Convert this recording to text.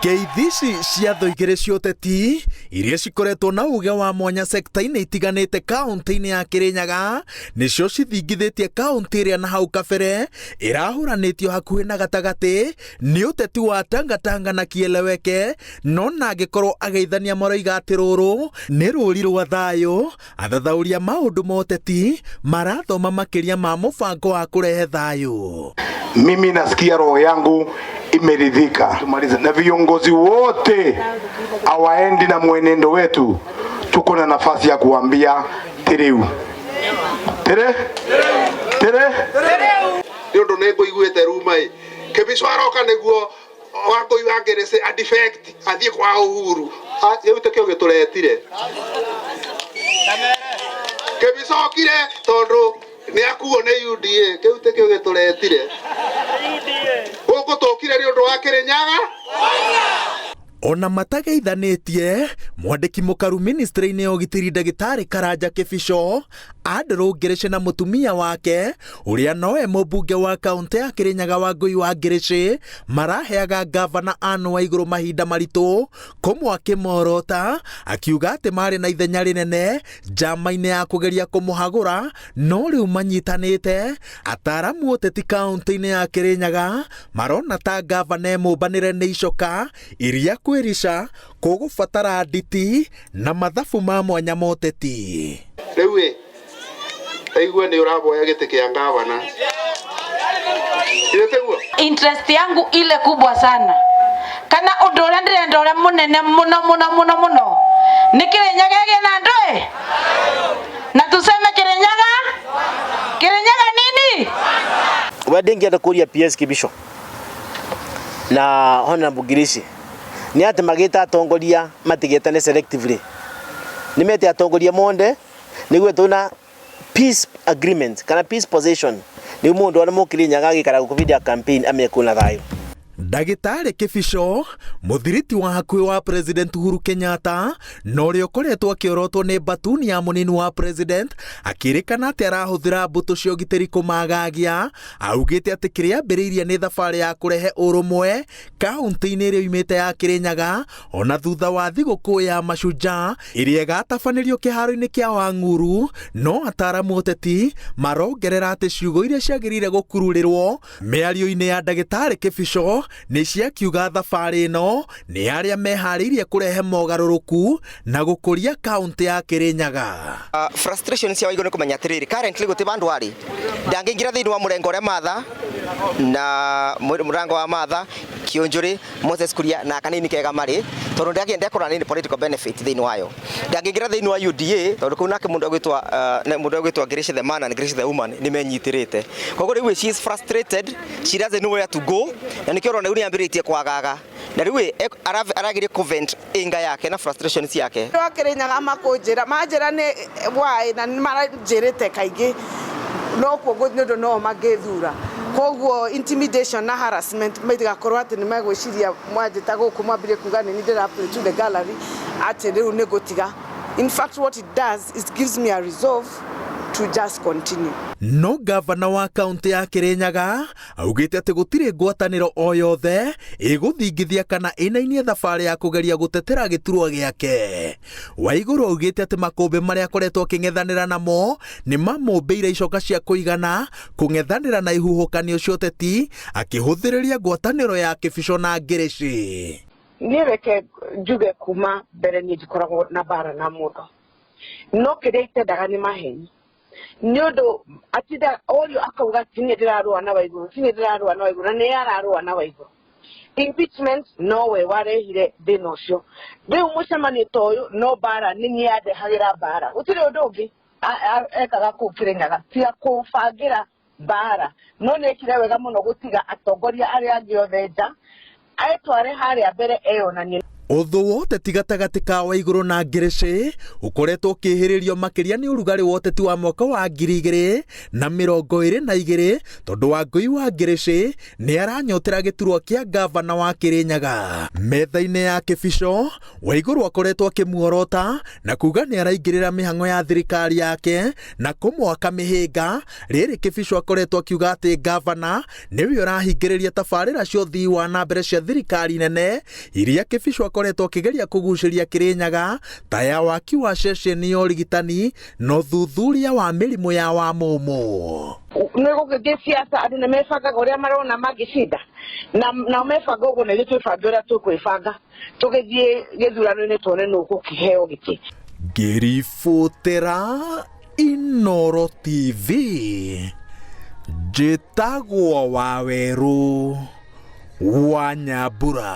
Ngeithi cia igīrī cia ūteti iria cikoretwo na uge wa mwanya sekta-inĩ itiganĩte kaunti-inĩ ya Kirinyaga nĩcio cithingithĩtie kaunti ĩrĩa na hau kabere ĩrahũranĩtio hakuhĩ na gatagatĩ nĩ ũteti wa tangatanga na kieleweke, no na angĩkorwo ageithania maroiga atĩ rũrũ nĩ rũri rwa thayũ, athathaũria maũndũ ma ũteti marathoma makĩria ma mũbango wa kũrehe thayũ. Mimi nasikia roho yangu imeridhika. Tumalize na viongozi wote hawaendi na mwenendo wetu, tuko na nafasi ya kuambia thayū. Ndio ndo nego igwete rumai Kibicho aroka neguo wako iwangerese a defect athie kwa uhuru yute kyo gituretire Kibicho kire tondu ni akuo ne UDA kyo kyo gituretire gukutokire ri undu wa Kirinyaga. Ona matageithanĩtie mwandĩki mũkaru ministry-inĩ ya ũgitĩri ndagĩtarĩ Karanja Kibicho andĩrũngĩrĩce na mũtumia wake ũrĩa nowe mũmbunge wa kaunti ya Kirinyaga wa Ngirichi maraheaga gavana Anne wa igũrũ mahinda maritũ kũmwe akĩmorota, akiuga atĩ marĩ na ithenya rĩnene njama-inĩ ya kũgeria kũmũhagũra, no rĩu manyitanĩte. Ataaramu ũteti kaunti-inĩ ya Kirinyaga marona ta gavana mũmbanĩre nĩ icoka iria kwĩrica kũgũbatara nditi na mathabu ma mwanya ma ũteti. Rĩu aigua nĩ ũraboya gĩtĩ kĩa gavana. Interest yangu ile kubwa sana kana ũndũ ũrĩa ndĩrenda ũrĩa mũnene mũno nĩ Kirinyaga na ndoe na tuseme Kirinyaga nini wadingienda kuria PS Kibicho na Honorable Ngirichi ni ati magita atongoria matigitane selectively ni mete atongoria monde niguo tuna peace agreement kana peace possession ni mundu wa Kirinyaga agikara gukuvidia campaign amekuna thayũ. Ndagĩtarĩ Kibicho mũthiriti wa hakuhĩ wa President Uhuru Kenyatta no rĩo koretwo akĩorotwo nĩ batuni ya mũnini wa president akĩrĩkana atĩ arahũthĩra mbũtũ cia ũgitĩri kũmagagia, augĩte atĩ kĩrĩa ambĩrĩirie nĩ thabarĩ ya kũrehe ũrũmwe kaunti-inĩ ĩrĩa oimĩte ya Kirinyaga ona thutha wa thigũkũ ya Mashujaa ĩrĩa ĩgatabanĩrio kĩharo-inĩ kĩa Wang'uru, no ataaramu ũteti marongerera atĩ ciugo iria ciagĩrĩire gũkururĩrwo mĩario-inĩ ya ndagĩtarĩ Kibicho nĩ ciakiuga thabarĩ ĩno nĩ arĩa meharĩirie kũrehe mogarũrũku na gũkũria kaunti ya Kirinyaga. Frustration cia waigũ nĩ kũmenya atĩrĩrĩ, currently gũtĩ bandũ arĩ ndangĩingĩra thĩinĩ wa mũrengo ũrĩa matha na mũrango wa matha Kĩonjũrĩ Moses Kuria na kanini kega marĩ tondũ ndakĩenda nĩ political benefit thĩinĩ wayo. Ndangĩingĩra thĩinĩ wa UDA tondũ kũu nake mũndũ agwĩtwo Ngirichi the man and Ngirichi the woman nĩ menyitĩrĩte. Koguo rĩu she is frustrated, she doesn't know where to go, na nĩkĩo ũrona rĩu nĩambĩrĩtie kwagaga. Na rĩu arageria kuvent inga yake na frustrations yake. Wa Kirinyaga makũnjĩra manjĩra nĩ why na maranjĩrĩte kaingĩ no koguo nĩ ũndũ no mangĩthura. Koguo intimidation na harassment maigakorwo atĩ nĩ megwĩciria mwanjĩta gũkũ mwambĩrĩrie kuga nĩ ndĩra play to the gallery atĩ rĩu nĩ gũtiga. In fact what it does is gives me a resolve to just continue. No gavana wa kaunti ya Kirinyaga augĩte atĩ gũtirĩ ngwatanĩro o yothe ĩgũthingithia kana ĩnainie thabarĩ ya kũgeria gũtetera gĩturwa gĩake. Waigũrũ augĩte atĩ makũmbĩ marĩa akoretwo akĩng'ethanĩra namo nĩ mamũmbĩire icoka cia kũigana kũng'ethanĩra na ihuhũkanio cia ũteti akĩhũthĩrĩria ngwatanĩro ya Kibicho na Ngirichi. Niĩ reke njuge kuma mbere niĩ ndikoragwo na bara na mũndũ, no kĩrĩa itendaga nĩ maheni nĩ ũndũ atida ũrio akauga tinĩ ndĩrarũa na Waigũrũ na nĩ ararũa na Waigũrũ. Impeachment no we warehire thĩna ũcio. Rĩu mũcemanio ta ũyũ no bara nĩ niĩ yandehagĩra bara, gũtirĩ ũndũ ũngĩ ekaga kũu Kirinyaga tiga kũbangĩra bara, no nĩekire wega mũno gũtiga atongoria arĩa angĩ othe nja aetware harĩa mbere eyonanie. Uthu wa uteti gatagatĩ ka Waigũrũ na Ngirichi ukoretwo ukihĩrĩrio makĩria nĩ ũrugarĩ wa ũteti wa mwaka wa 2022 tondu Wangui wa Ngirichi nĩ aranyotera gĩturwa kĩa gavana wa Kirinyaga. Metha-inĩ ya Kibicho, Waigũrũ akoretwo akĩmuorota na kuga nĩ araingĩrĩra mĩhang'o ya thirikari yake na kũmwaka mĩhĩnga. Rĩrĩ Kibicho akoretwo akiuga atĩ gavana nĩwe ũrahingĩrĩria tabarĩra cia ũthii wa na mbere cia thirikari nene iria Kibicho akoretwo akigeria kugucĩria Kirinyaga ta ya waki wa ceceni ya ũrigitani na ũthuthuria wa mĩrimũ ya wamũmũ. Nĩgũgĩthiĩ siasa andũ nĩ mebangaga ũrĩa marona mangĩcinda na mebanga ũguo nĩ twĩbanga ũrĩa tũkwĩbanga tũgĩthiĩ gĩthurano-inĩ tuone nũ ũgũkĩheo gĩtĩ. Ngĩribũtĩra Inooro TV, njĩtagwo Wawerũ wa Nyambura.